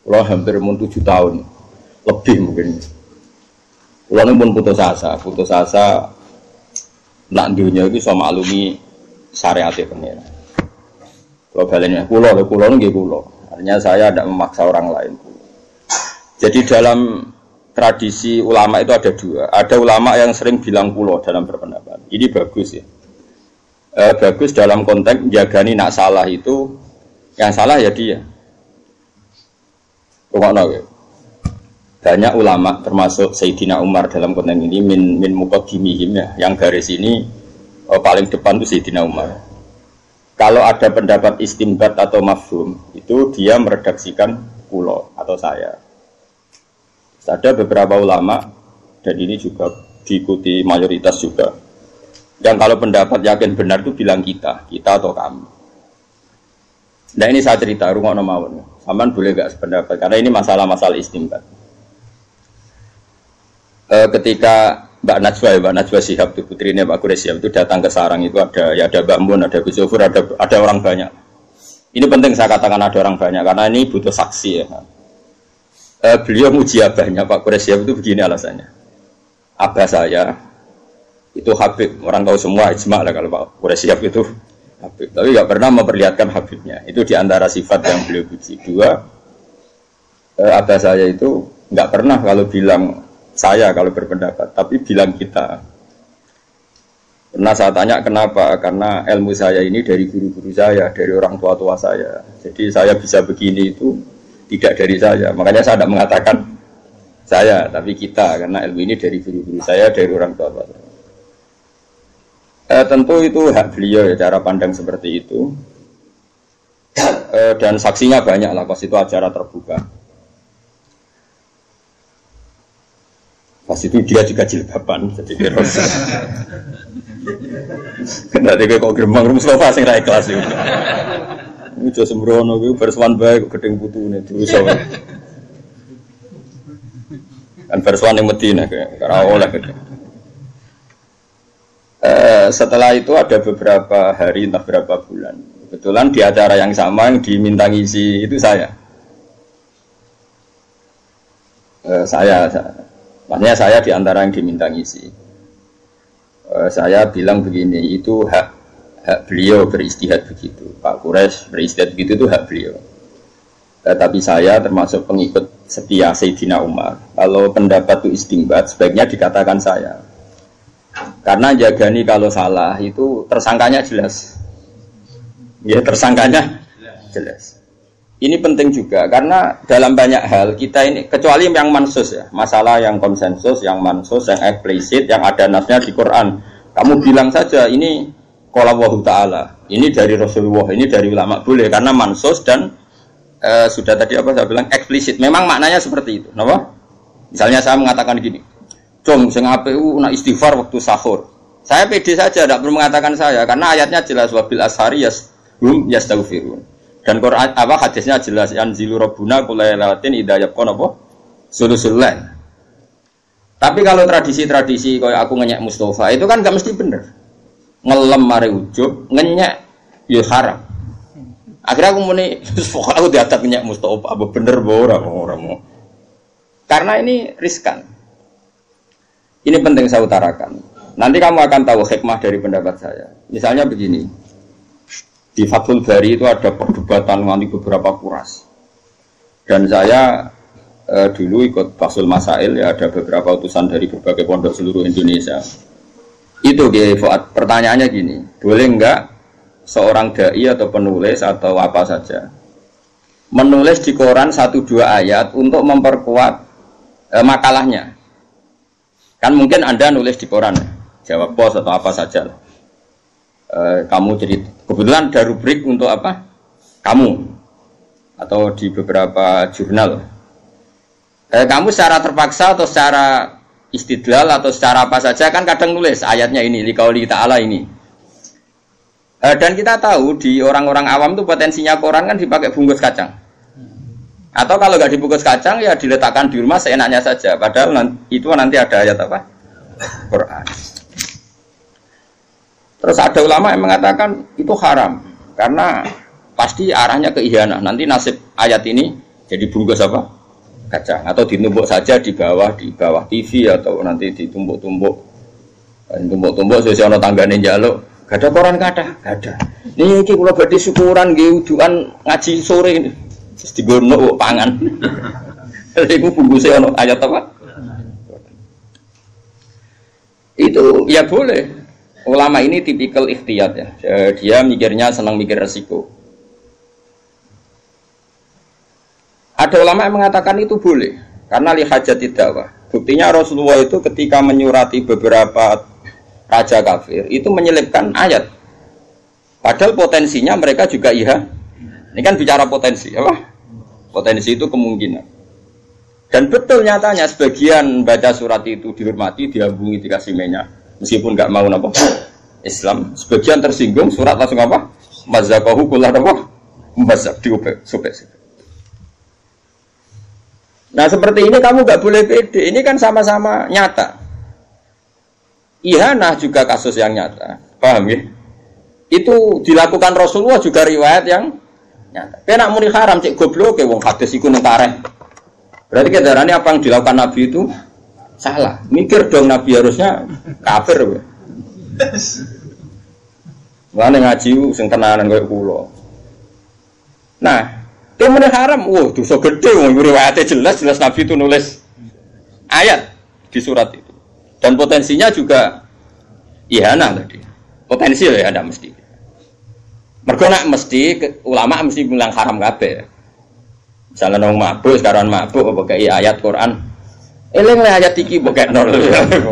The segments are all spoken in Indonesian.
Kalau hampir mau 7 tahun lebih mungkin. Kalau ini pun putus asa nak dunia itu sama alumni syariatnya pengira. Kalau baliknya pulau nggih pulau. Artinya saya tidak memaksa orang lain. Jadi dalam tradisi ulama itu ada dua. Ada ulama yang sering bilang pulau dalam berpendapat. Ini bagus ya. Bagus dalam konteks menjagani nak salah itu, yang salah ya dia. Banyak ulama termasuk Sayyidina Umar dalam konteks ini min muqaddimihim ya, yang garis ini paling depan itu Sayyidina Umar. Kalau ada pendapat istimbat atau mafhum itu dia meredaksikan pulau atau saya. Ada beberapa ulama dan ini juga diikuti mayoritas juga. Yang kalau pendapat yakin benar itu bilang kita atau kamu. Nah ini saya cerita, rungokno mawon. Saman boleh gak sependapat karena ini masalah-masalah istimbat. Ketika Mbak Najwa Shihab itu putrinya Pak Quraish itu datang ke sarang itu ada Mbak Mun, ada Gus Zufur, ada orang banyak. Ini penting saya katakan ada orang banyak karena ini butuh saksi ya. Beliau muji abahnya Pak Quraish itu begini alasannya. Abah saya itu Habib, orang tahu semua ijma lah kalau Pak Quraish itu Habib, tapi nggak pernah memperlihatkan Habibnya. Itu diantara sifat yang beliau puji. Dua, abah saya itu nggak pernah kalau bilang saya kalau berpendapat, tapi bilang kita. Pernah saya tanya kenapa? Karena ilmu saya ini dari guru-guru saya, dari orang tua-tua saya. Jadi saya bisa begini itu tidak dari saya. Makanya saya tidak mengatakan saya, tapi kita. Karena ilmu ini dari guru-guru saya, dari orang tua-tua saya. Tentu itu hak beliau ya, cara pandang seperti itu. Dan saksinya banyak lah, pas itu acara terbuka. Pas itu dia juga jilbaban, jadi terus. Nanti kok gerbang Mustafa sing ra ikhlas itu. Ujo sembrono kuwi bersuan bae kok gedeng putune dosa. Kan bersuan ning Madinah ora oleh gedeng. Setelah itu ada beberapa hari entah berapa bulan. Kebetulan di acara yang sama yang diminta ngisi itu saya. Maksudnya saya di antara yang diminta ngisi. Saya bilang begini, itu hak beliau beristihad begitu. Pak Quraish beristihad begitu itu hak beliau. Tapi saya termasuk pengikut setia Sayyidina Umar. Kalau pendapat itu istimbat, sebaiknya dikatakan saya. Karena jagani kalau salah itu tersangkanya jelas. Ya tersangkanya jelas. Ini penting juga karena dalam banyak hal kita ini kecuali yang mansus ya, masalah yang konsensus, yang mansus, yang eksplisit, yang ada nasnya di Quran. Kamu bilang saja ini qala Allahu taala, ini dari Rasulullah, ini dari ulama boleh karena mansus dan sudah tadi apa saya bilang eksplisit. Memang maknanya seperti itu, kenapa? Misalnya saya mengatakan gini, "Cung sing APU nak istighfar waktu sahur." Saya pede saja tidak perlu mengatakan saya karena ayatnya jelas wabil ashari yastaghfirun. Dan Quran apa hadisnya jelas yanzilu rabbuna kulailatin idza yaqon apa sulusul lail. Tapi kalau tradisi-tradisi kayak aku ngenyek Mustafa itu kan enggak mesti bener. Ngelem mare ujub, ngenyek ya haram. Akhirnya aku muni pokoknya aku diatak ngenyek Mustafa apa bener ora mau. Karena ini riskan. Ini penting saya utarakan. Nanti kamu akan tahu hikmah dari pendapat saya. Misalnya begini. Di Fathul Bari itu ada perdebatan nanti beberapa kuras. Dan saya dulu ikut Fathul Masail ya, ada beberapa utusan dari berbagai pondok seluruh Indonesia. Itu Fuad, pertanyaannya gini, boleh enggak seorang dai atau penulis atau apa saja menulis di koran 1-2 ayat untuk memperkuat makalahnya? Kan mungkin Anda nulis di koran, Jawab Pos atau apa saja. Kamu jadi kebetulan ada rubrik untuk apa? Kamu atau di beberapa jurnal. Kamu secara terpaksa atau secara istidlal atau secara apa saja kan kadang nulis ayatnya ini liqauli ta'ala ini. Dan kita tahu di orang-orang awam itu potensinya koran kan dipakai bungkus kacang. Atau kalau nggak dibungkus kacang ya diletakkan di rumah seenaknya saja. Padahal itu nanti ada ayat apa? Quran. Terus ada ulama yang mengatakan itu haram karena pasti arahnya ke ihanah. Nanti nasib ayat ini Jadi bungkus apa? Kacang atau ditumbuk saja di bawah TV atau nanti ditumbuk-tumbuk sesuai ana tanggane njaluk. Gak ada koran kata, gak ada. Niki kula badhe syukuran nggih ujukan ngaji sore ini. Terus digono pangan. Iku bungkuse ana ayat apa? Itu ya boleh. Ulama ini tipikal ikhtiyat ya. Dia mikirnya senang mikir resiko. Ada ulama yang mengatakan itu boleh karena lihajati dakwah. Buktinya Rasulullah itu ketika menyurati beberapa raja kafir itu menyelipkan ayat. Padahal potensinya mereka juga iya. Ini kan bicara potensi, apa? Potensi itu kemungkinan. Dan betul nyatanya sebagian baca surat itu dihormati, diambungi, dikasih minyak, meskipun nggak mau apa Islam. Sebagian tersinggung, surat langsung apa? Mazakahu kullah apa? Mazak diubah, sobek. Nah seperti ini kamu nggak boleh pede. Ini kan sama-sama nyata. Ihanah juga kasus yang nyata. Paham ya? Itu dilakukan Rasulullah juga riwayat yang nyata. Kena muni haram cek goblok ke wong hadis iku ning tareh. Berarti kedarane apa yang dilakukan Nabi itu salah. Mikir dong Nabi harusnya kafir. Wah ngaji sing tenanan koyo kula. Nah, kemudian haram, dosa gede, riwayatnya jelas Nabi itu nulis ayat di surat itu. Dan potensinya juga ihanah tadi. Potensi ya ada mesti. Mergo nak mesti ulama mesti bilang haram kabeh. Misalnya nong mabuk, sekarang mabuk pakai ayat Quran. Eling le ayat iki pakai nol.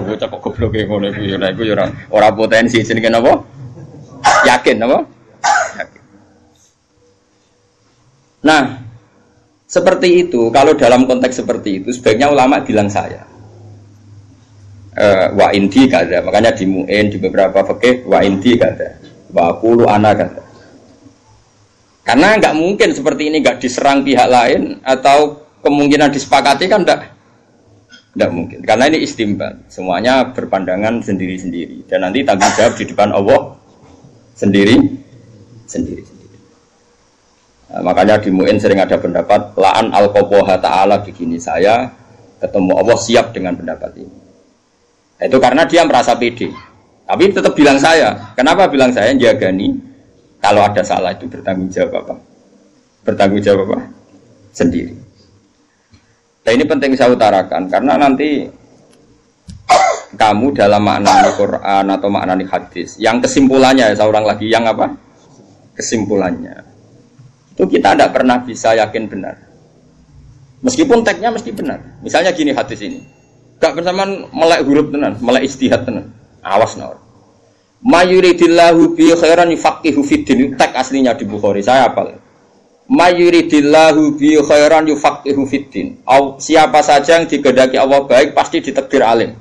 Bocah kok goblok ngono iku ya ora potensi jenenge napa? Yakin napa? Yakin. Nah, seperti itu, kalau dalam konteks seperti itu, sebaiknya ulama bilang saya. Wa indi kada, makanya di mu'in, di beberapa fikih, wa indi kada, wa qulu ana kada. Karena nggak mungkin seperti ini nggak diserang pihak lain, atau kemungkinan disepakati kan nggak mungkin. Karena ini istimbat, semuanya berpandangan sendiri-sendiri. Dan nanti tanggung jawab di depan Allah sendiri. Nah, makanya di Mu'in sering ada pendapat la'an al-qaboha ta'ala begini, saya ketemu Allah siap dengan pendapat ini. Nah, itu karena dia merasa pede. Tapi tetap bilang saya. Kenapa bilang saya? Jagani kalau ada salah itu bertanggung jawab apa? Bertanggung jawab apa? Sendiri. Nah ini penting saya utarakan karena nanti kamu dalam maknani Quran atau maknani hadis yang kesimpulannya, saya ulang lagi, yang apa? Kesimpulannya itu kita tidak pernah bisa yakin benar. Meskipun teksnya mesti benar. Misalnya gini hadis ini, gak bersamaan melek huruf tenan, melek ijtihad tenan. Awas naur. Mayuridillahu bi khairan yufaqihu fiddin. Teks aslinya di Bukhari, saya hafal. Mayuridillahu bi khairan yufaqihu fiddin. Siapa saja yang digedaki Allah baik pasti ditakdir alim.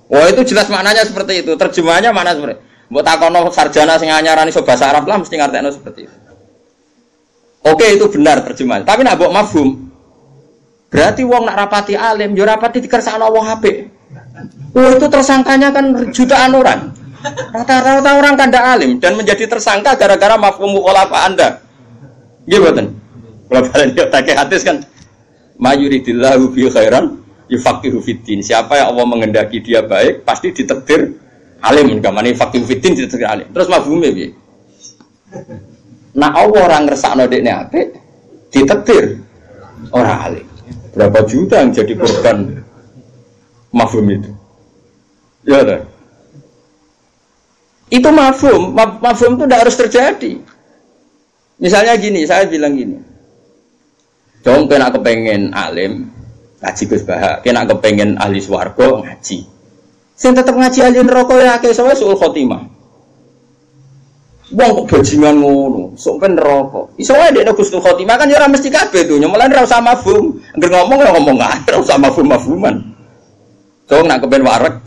Wah itu jelas maknanya seperti itu. Terjemahannya mana seperti? Mbok takono sarjana sing anyarani iso basa Arab lah mesti ngertekno seperti itu. Oke itu benar terjemahan. Tapi nak mbok mafhum. Berarti wong nak rapati alim, yo rapati dikersakno wong apik. Oh itu tersangkanya kan jutaan orang. Rata-rata orang kan ndak alim dan menjadi tersangka gara-gara mafhum mukhalafah Anda. Nggih mboten. Kula balen yo take hadis kan mayuridillahu bi khairan yufaqihu fiddin. Siapa yang Allah menghendaki dia baik pasti ditakdir alim. Kamane faqihu fiddin ditakdir alim. Terus mafhume piye? Nah Allah orang ngersakno dekne apik ditakdir ora alim. Berapa juta yang jadi korban mafhum itu? Ya dah. Itu mafhum itu tidak harus terjadi. Misalnya gini, saya bilang gini. Dong kena kepengen alim ngaji Gus Baha, kena kepengen ahli swarga ngaji. Sing tetep ngaji ahli neraka ya akeh sowe sul khotimah. Wong kok bajingan ngono, sok ben neraka. Iso wae dekne Gusnul Khotimah kan ya ora mesti kabeh donya, mulane ora usah mafhum. Angger ngomong ya ngomong ae, ora usah mafhum-mafhuman. Dong nak kepen wareg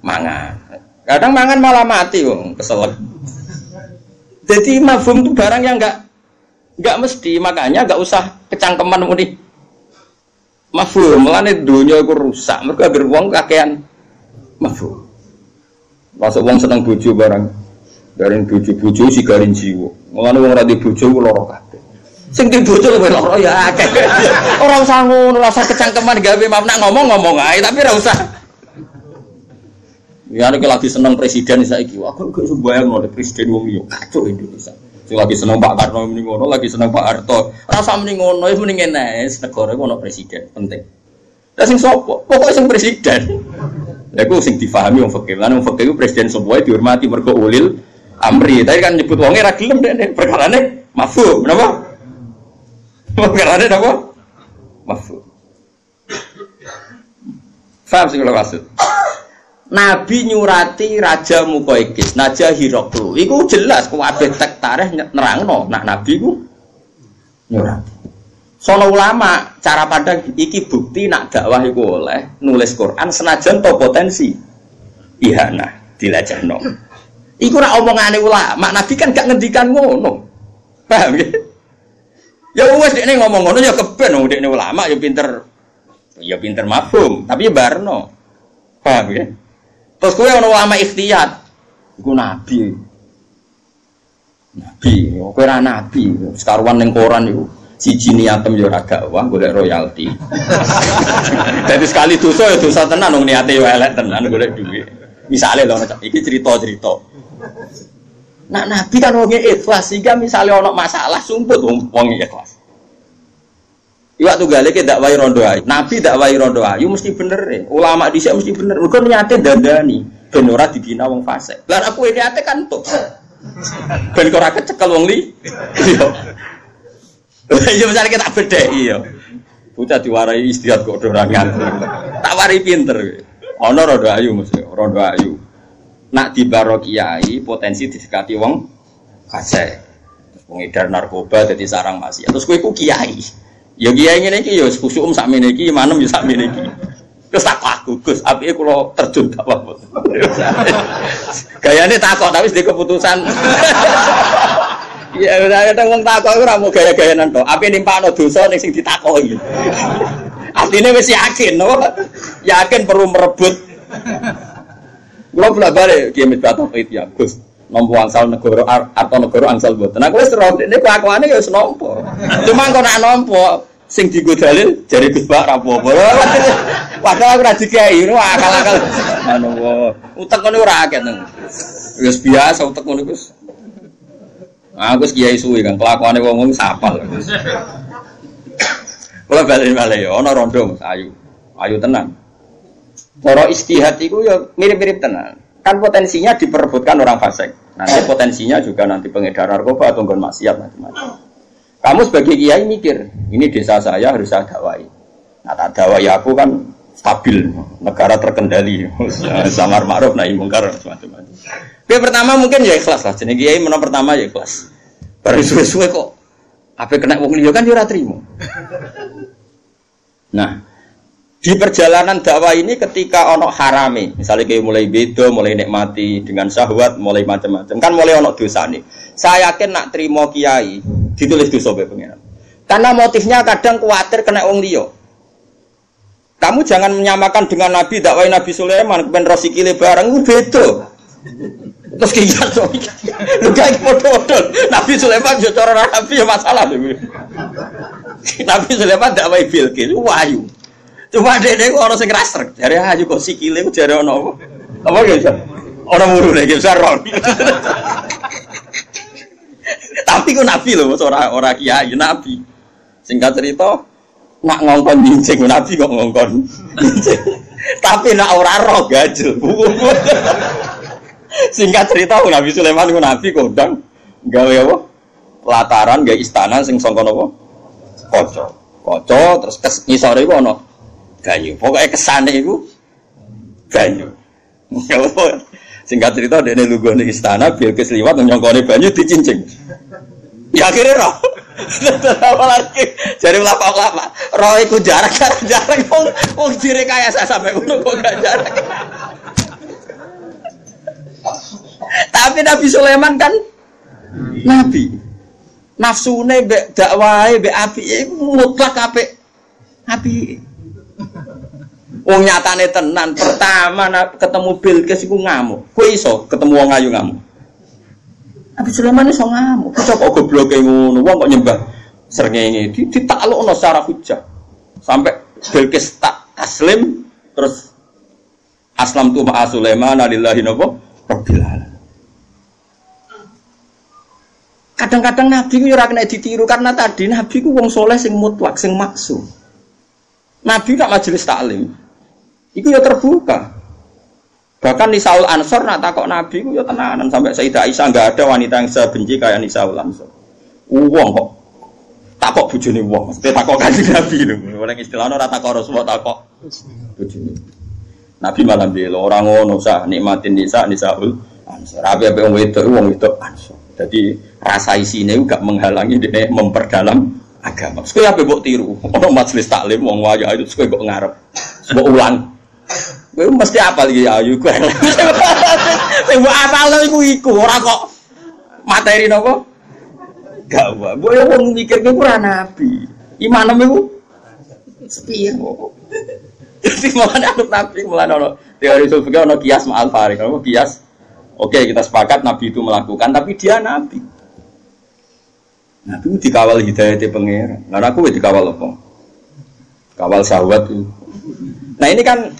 mangan. Kadang mangan malah mati wong, keselek. Jadi mafhum itu barang yang enggak mesti, makanya enggak usah kecangkeman muni. Mafhum, mulane donya iku rusak, mergo angger wong kakean mafhum. Masuk wong seneng bojo barang. Garing bojo-bojo si garing jiwa. Mulane wong ora di bojo ku lara kabeh. Sing dibocor kowe loro ya akeh. Ora usah ngono, ora usah kecangkeman gawe nak ngomong ae tapi ora usah. Ya nek lagi seneng presiden saiki, aku gak sembayang oleh presiden wong liya, kacau Indonesia. Sing lagi seneng Pak Karno muni ngono, lagi seneng Pak Harto. Ora usah muni ngono, wis muni ngene, negara iku ono presiden, penting. Lah sing sapa? Pokoke sing presiden. Lha iku sing difahami wong fikih. Lan wong fikih iku presiden sebuah dihormati mergo ulil amri. Tapi kan nyebut wonge ra gelem nek perkarane mafhum, napa? Perkarane napa? Mafhum. Faham sing kula maksud? Nabi nyurati Raja Muqawqis, Raja Hiraqlu. Iku jelas kabeh tek tarikh nerangno nak Nabi ku nyurati. Sono ulama cara pandang iki bukti nak dakwah iku oleh nulis Quran senajan to potensi ihana dilajahno. Iku ora omongane ulama, Nabi kan gak ngendikan ngono. Paham ya? Ya wis dekne ngomong ngono ya keben wong dekne ulama ya pinter mafhum, tapi ya barno. Paham ya? Terus kowe ana ulama ikhtiyat. Iku nabi. Kowe ora nabi, sekaruan ning koran iku. Siji niatem yo ora dakwah golek royalti. Dadi sekali dosa ya dosa tenan wong niate yo elek tenan golek duit. Misale lho iki cerita-cerita. Nak nabi kan wong ikhlas sehingga misale ana masalah sumput wong ikhlas. Iwak tunggale ki dakwah rondo ayu. Nabi dakwah rondo ayu mesti bener e. Ulama dhisik mesti bener. Mergo niate dandani ben ora dibina wong fasik. Lah aku niate kan tok. Ben ora kecekel wong li. Iya. Ya misale kita bedheki ya. Bocah diwarai istihad kok ora ngantuk. Tak wari pinter. Ana rondo ayu mesti, rondo ayu. Nak dibaro kiai potensi disekati wong fasik. Pengedar narkoba dadi sarang maksiat. Terus kowe iku kiai. Ya kiai ngene iki ya kusuk sakmene iki, manem ya sakmene iki. Terus takok Gus, apike kula terjun dakwah. Gayane takok tapi wis keputusan. Ya kadang wong takok ora mau gaya-gayanan tok. Apike nimpakno dosa ning sing ditakoki. Artine wis yakin, no? Yakin perlu merebut. Kula blabare kiai Misbah Tauhid ya, Gus. Nampu angsal negara atau negara angsal mboten. Aku wis terus nek kelakuane ya wis nampa. Cuma kok nak nampa sing dienggo dalil jare Gus Bak rapopo. Padahal aku ora dikai, akal-akal. Anu utek ngono ora akeh nang. Wis biasa utek ngono Gus. Aku wis kiai suwi kan kelakuane wong-wong sapal. Kula bali-bali ya ana rondo Mas Ayu. Ayu tenan. Cara istihad iku ya mirip-mirip tenan. Kan potensinya diperebutkan orang fasik. Nanti potensinya juga nanti pengedar narkoba atau nggon maksiat macam-macam. Kamu sebagai kiai mikir, ini desa saya harus saya dakwai. Nah, tak dakwai aku kan stabil, negara terkendali, samar ma'ruf nahi mungkar macam-macam. Oke, pertama mungkin ya ikhlas lah. Jenenge kiai menang pertama ya ikhlas. Baru suwe-suwe kok ape kena wong liya kan yo ora trimo. Nah, di perjalanan dakwah ini ketika ono harame, misalnya kayak mulai beda, mulai nikmati dengan syahwat, mulai macam-macam, kan mulai ono dosa nih. Saya yakin nak terima kiai ditulis dosa be pengiran. Karena motifnya kadang khawatir kena wong liya. Kamu jangan menyamakan dengan Nabi dakwah Nabi Sulaiman kepen rosikile bareng itu beda. Terus kiai so, lu kayak foto-foto Nabi Sulaiman yo cara Nabi ya masalah lho. Nabi Sulaiman dakwah Bilqis wahyu. Cuma dene kok ana sing rasrek. Jare ayu kok sikile ku jare ana apa? Apa ya? Ora murune iki saron. Tapi ku nabi lho, ora kiai, nabi. Singkat cerita, nak ngongkon jinjing nabi kok ngongkon. Tapi nak ora roh gajel. Singkat cerita Nabi Sulaiman ku nabi kondang gawe apa? Lataran gawe istana sing sangka napa? Kaca terus ngisore iku ana banyu. Pokoknya kesane itu banyu. Singkat cerita dene lungguh ning istana Bilqis liwat nyongkone banyu dicincing. Ya akhirnya roh. Apa lagi? Jadi ulama-ulama roh iku jarak wong jire kaya sampe ngono kok gak jarak. Tapi Nabi Sulaiman kan nabi. Nafsune mbek dakwahe mbek apike mutlak apik. Apik. Wong nyatane tenan pertama ketemu Bilqis iku ngamuk. Kowe iso ketemu wong ayu ngamuk. Nabi Sulaiman iso ngamuk. Kok gobloke ngono wong kok nyembah Srengenge ditaklukno secara hujjah. Sampai Bilqis tak taslim terus aslam tu ma'a Sulaiman lillahi rabbil alamin. Kadang-kadang Nabi ku ora kena ditiru karena tadi Nabi ku wong soleh sing mutlak sing maksum. Nabi nak majelis taklim. Iku ya terbuka. Bahkan Nisaul Ansor nak takok Nabi ku ya tenanan sampai Sayyidah Aisyah enggak ada wanita yang sebenci kayak Nisaul Ansor. Wong kok takok bojone wong, mesti takok Kanjeng Nabi lho. Ora istilahno ora takok Rasulullah takok bojone. Nabi malah belo orang ngono sah nikmatin Nisaul Ansor. Ape-ape wong wedok Ansor. Jadi rasa isine gak menghalangi dia memperdalam agama. Sekali apa mbok tiru? Ono majelis taklim wong waya itu sekali mbok ngarep. Mbok ulang. Kowe mesti apal iki ayu kowe. Sing mbok apal iku ora kok materi napa? Gak wae. Mbok yo wong mikirke ora nabi. Imanem iku sepiro. Jadi mulane anut nabi mulane ono teori sulfika ono kias ma'al farik. Ono kias. Oke, kita sepakat Nabi itu melakukan, tapi dia Nabi. Nabi itu dikawal hidayah pengeran. Nah, aku dikawal apa? Kawal syahwat itu. Nah, ini kan,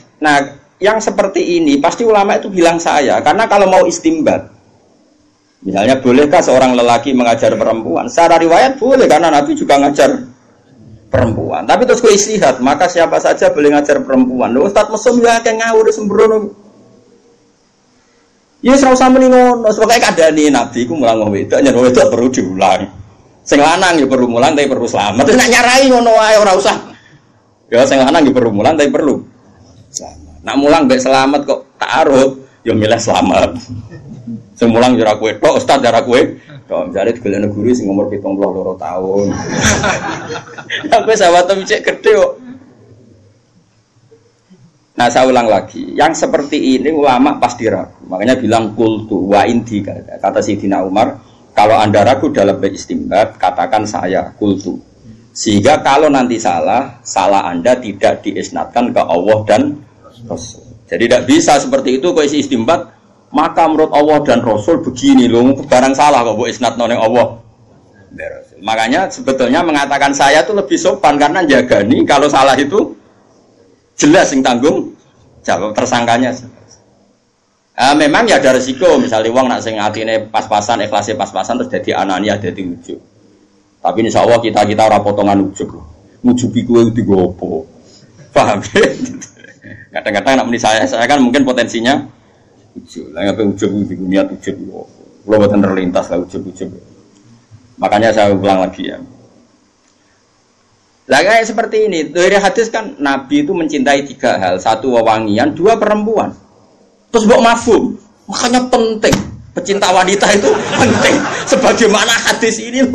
yang seperti ini pasti ulama itu bilang saya, karena kalau mau istimbat, misalnya bolehkah seorang lelaki mengajar perempuan? Secara riwayat boleh, karena Nabi juga ngajar perempuan. Tapi terus gue istihad, maka siapa saja boleh ngajar perempuan. Loh, Ustaz Mesum ya kayak ngawur sembrono. Ya serau sama nih ngono, sebagai keadaan Nabi ku mulang wong wedok, nyen wedok perlu diulang. Sing lanang ya perlu mulang tapi perlu selamat. Terus nak nyarai ngono wae ora usah. Ya sing lanang ya perlu mulang tapi perlu selamat. Nak mulang mbek selamat kok ta'arud, ya milih selamat. Sing mulang yo ora kowe tok, ustaz ora kowe. Tok jare digolekno guru sing umur 72 tahun. Sampai sahabat cek gede kok. Nah saya ulang lagi, yang seperti ini ulama pasti ragu. Makanya bilang kultu wa inti kata Sayyidina Umar, kalau anda ragu dalam beristimbat, katakan saya kultu. Sehingga kalau nanti salah anda tidak diisnadkan ke Allah dan Rasul. Jadi tidak bisa seperti itu kalau isi istimbat, maka menurut Allah dan Rasul begini loh, barang salah kok bu isnad noleng Allah. Makanya sebetulnya mengatakan saya itu lebih sopan karena jaga nih kalau salah itu jelas yang tanggung jawab tersangkanya. Memang ya ada resiko misalnya uang nak sing atine pas-pasan ikhlasnya pas-pasan terus jadi anania jadi ujub. Tapi insya Allah kita ora potongan ujub. Ngujubi kowe digopo. Paham ya? Kadang-kadang nak muni saya kan mungkin potensinya ujub. Lah ngapain ujub di niat ujub. Kalau boten terlintas lah ujub-ujub. Makanya saya ulang lagi ya. Lah kayak seperti ini, dari hadis kan Nabi itu mencintai 3 hal, 1 wewangian, 2 perempuan. Terus mbok mafhum, makanya penting. Pecinta wanita itu penting. Sebagaimana hadis ini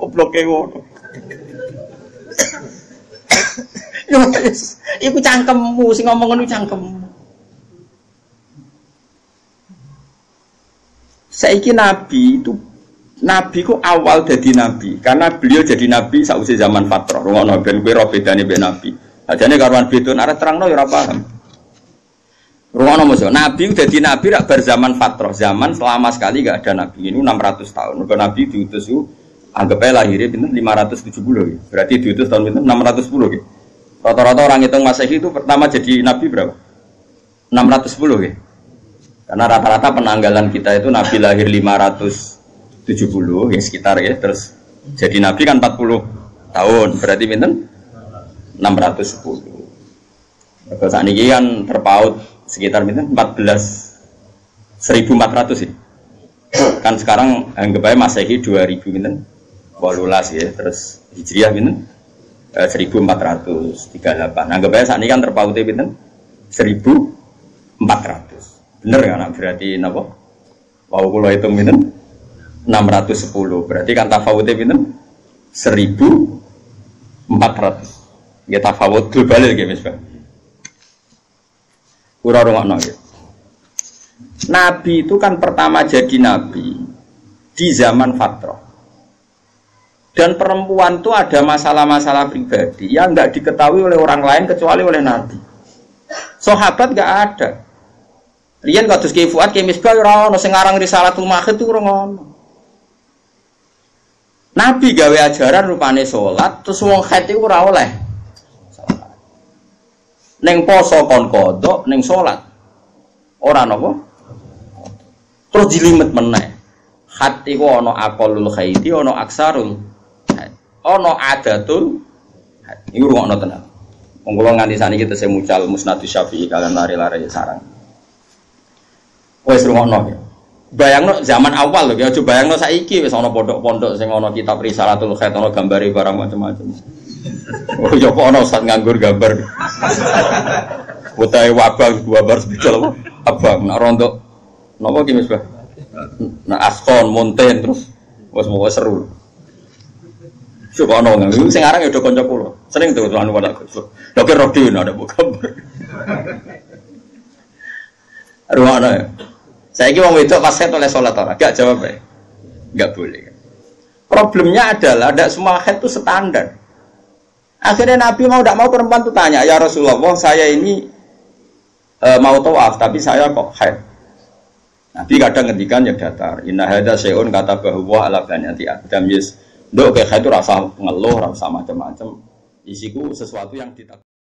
goblok ngono. Iku cangkemmu sing ngomong ngono cangkemmu. Saiki Nabi ku awal jadi Nabi, karena beliau jadi Nabi sausi zaman fatrah. Rungono ben kowe ro bedane mbek Nabi. Ajane karuan bedon arep terangno ya ora paham. Rungono mosok Nabi jadi Nabi rak bar zaman fatrah, zaman selama sekali enggak ada Nabi. Ini 600 tahun. Mergo Nabi diutus anggap ae lahirnya pinten 570 ya. Berarti diutus tahun pinten 610 ya. Rata-rata orang hitung Masehi itu pertama jadi Nabi berapa? 610 ya. Karena rata-rata penanggalan kita itu Nabi lahir 570 ya sekitar ya, terus jadi Nabi kan 40 tahun, berarti pinten 610. Kalau saat ini kan terpaut sekitar pinten 1400 ya. Kan sekarang anggap aja Masehi 2000 pinten 18 ya, terus Hijriah pinten 1438. Anggap aja saat ini kan terpautnya pinten 1400. Bener kan berarti napa? Wau kula hitung pinten 610. Berarti kan tafawutnya pinten 1400. Ya tafawut global ya Mas Pak. Ora rungokno ya. Nabi itu kan pertama jadi nabi di zaman fatrah. Dan perempuan itu ada masalah-masalah pribadi yang enggak diketahui oleh orang lain kecuali oleh Nabi. Sahabat enggak ada. Riyen kados Ki Fuad Ki Misbah ora ono sing aran Risalatul Makhid itu ora ono. Nabi gawe ajaran rupane salat, terus wong haid iku ora oleh salat. Ning poso kon kodok, ning salat ora napa? Terus jilimet meneh. Haid iku ana aqallul haidi, ana aksarul haid. Ana adatul haid. Iku rungokno tenan. Wong kula nganti saniki tesih mucal Musnadus Syafi'i kalian lari-lari sarang. Wes rungokno ya. Bayangno zaman awal lho, ya aja bayangno saiki wis ana pondok-pondok sing ana kitab Risalatul Khair ana gambare barang macam-macam. Oh ya kok ana ustaz nganggur gambar. Putahe wabang gambar spesial abang nak rontok. Napa ki Misbah? Nak askon monten terus wis mau seru. Coba ana nganggo sing aran ya do kanca kula. Sering tuh anu pada Gus. Dokter Rodin ada gambar. Ruwana ya. Saya kira orang itu pas head oleh sholat orang, gak jawab ya, gak boleh. Problemnya adalah tidak semua head itu standar. Akhirnya Nabi mau tidak mau perempuan itu tanya, ya Rasulullah, saya ini mau tawaf, tapi saya kok head. Nabi kadang ngendikan yang datar. Inna hadza syai'un kata bahwa ala banyati adam yes. Dok kayak itu rasa ngeluh, rasa macam-macam. Isiku sesuatu yang ditak